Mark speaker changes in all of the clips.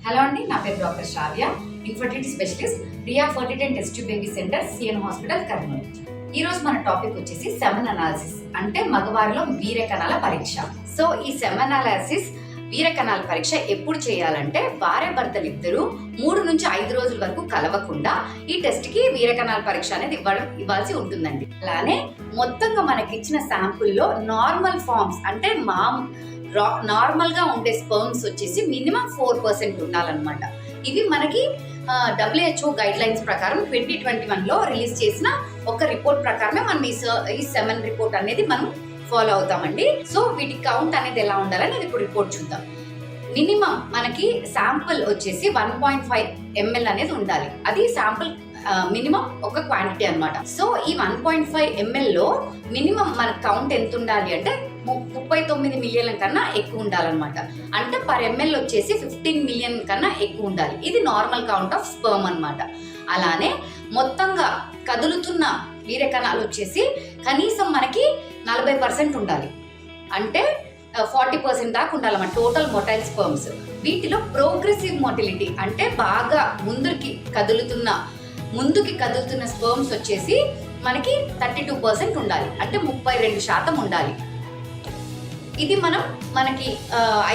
Speaker 1: Hello అండి, నా పేరు doctor Shravya, infertility specialist, Priya fertility and test tube baby centre, CN hospital, Kurnool. ఈ రోజు మన టాపిక్ వచ్చేసి సెమెన్ అనాలిసిస్, అంటే మగవారిలో వీర్యకణాల పరీక్ష. సో ఈ సెమెన్ అనాలిసిస్ వీర్యకణాల పరీక్ష ఎప్పుడు చేయాలంటే భార్య భర్తలు ఇద్దరు 3 నుంచి 5 రోజుల వరకు కలవకుండా ఈ టెస్ట్ కి వీర్యకణాల పరీక్ష అనేది ఇవ్వాల్సి ఉంటుందండి. అలానే మొత్తంగా మనకి ఇచ్చిన శాంపుల్లో నార్మల్ ఫార్మ్స్ అంటే నార్మల్ గా ఉండే స్పర్మ్స్ వచ్చేసి మినిమం 4% ఉండాలన్నమాట. ఇవి మనకి WHO గైడ్ లైన్స్ ప్రకారం 2021లో రిలీజ్ చేసిన ఒక రిపోర్ట్ ప్రకారమే మనం ఈ సెమెన్ రిపోర్ట్ అనేది మనం ఫాలో అవుతామండి. సో వీటి కౌంట్ అనేది ఎలా ఉండాలని ఇప్పుడు రిపోర్ట్ చూద్దాం. మినిమం మనకి శాంపుల్ వచ్చేసి 1.5 ml అనేది ఉండాలి. అది శాంపుల్ మినిమం ఒక క్వాంటిటీ అన్నమాట. సో ఈ 1.5 ml లో మినిమం మన కౌంట్ ఎంత ఉండాలి అంటే 39 మిలియన్ల కన్నా ఎక్కువ ఉండాలన్నమాట. అంటే పర్ ఎంఎల్ వచ్చేసి 15 మిలియన్ కన్నా ఎక్కువ ఉండాలి. ఇది నార్మల్ కౌంట్ ఆఫ్ స్పర్మ్ అన్నమాట. అలానే మొత్తంగా కదులుతున్న వీర్యకణాలు వచ్చేసి కనీసం మనకి 40% ఉండాలి. అంటే 40% దాకా ఉండాలన్నమాట టోటల్ మొటైల్ స్పర్మ్స్. వీటిలో ప్రోగ్రెసివ్ మోటిలిటీ అంటే బాగా ముందుకి కదులుతున్న స్పర్మ్స్ వచ్చేసి మనకి 32% ఉండాలి. అంటే 32% ఉండాలి. ఇది మనకి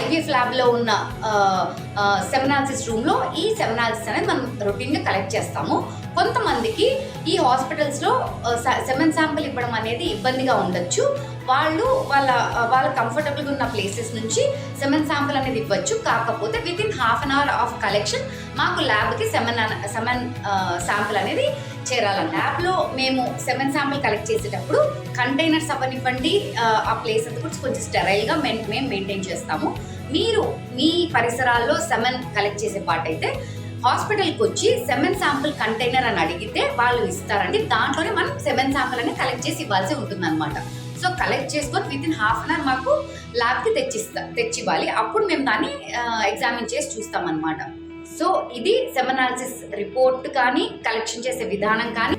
Speaker 1: ఐవీఎఫ్ ల్యాబ్ లో ఉన్న సెమెనాలిసిస్ రూమ్ లో ఈ సెమెనాలిసిస్ అనేది మనం రొటీన్ గా కలెక్ట్ చేస్తాము. కొంతమందికి ఈ హాస్పిటల్స్ లో సెమెన్ శాంపుల్ ఇవ్వడం అనేది ఇబ్బందిగా ఉండొచ్చు. వాళ్ళ కంఫర్టబుల్ గా ఉన్న ప్లేసెస్ నుంచి సెమెన్ శాంపుల్ అనేది ఇవ్వచ్చు. కాకపోతే with in half an hour of collection మాకు ల్యాబ్ కి సెమెన్ శాంపుల్ అనేది చేరాలి. ల్యాబ్ లో మేము సెమెన్ శాంపుల్ కలెక్ట్ చేసేటప్పుడు కంటైనర్స్ అవ్వనివ్వండి, ఆ ప్లేస్ అంతా కూడా కొంచెం స్టెరైల్ గా మేము మెయింటైన్ చేస్తాము. మీరు మీ పరిసరాల్లో సెమెన్ కలెక్ట్ చేసే పార్ట్ అయితే హాస్పిటల్కి వచ్చి సెమెన్ శాంపుల్ కంటైనర్ అని అడిగితే వాళ్ళు ఇస్తారండి. దాంట్లోనే మనం సెమెన్ శాంపుల్ అనేది కలెక్ట్ చేసి ఇవ్వాల్సి ఉంటుంది అనమాట. సో కలెక్ట్ చేసుకొని with in half an hour మాకు ల్యాబ్కి తెచ్చివ్వాలి. అప్పుడు మేము దాన్ని ఎగ్జామిన్ చేసి చూస్తాం అనమాట. సో ఇది సెమెనాలిసిస్ రిపోర్ట్ కానీ కలెక్షన్ చేసే విధానం కానీ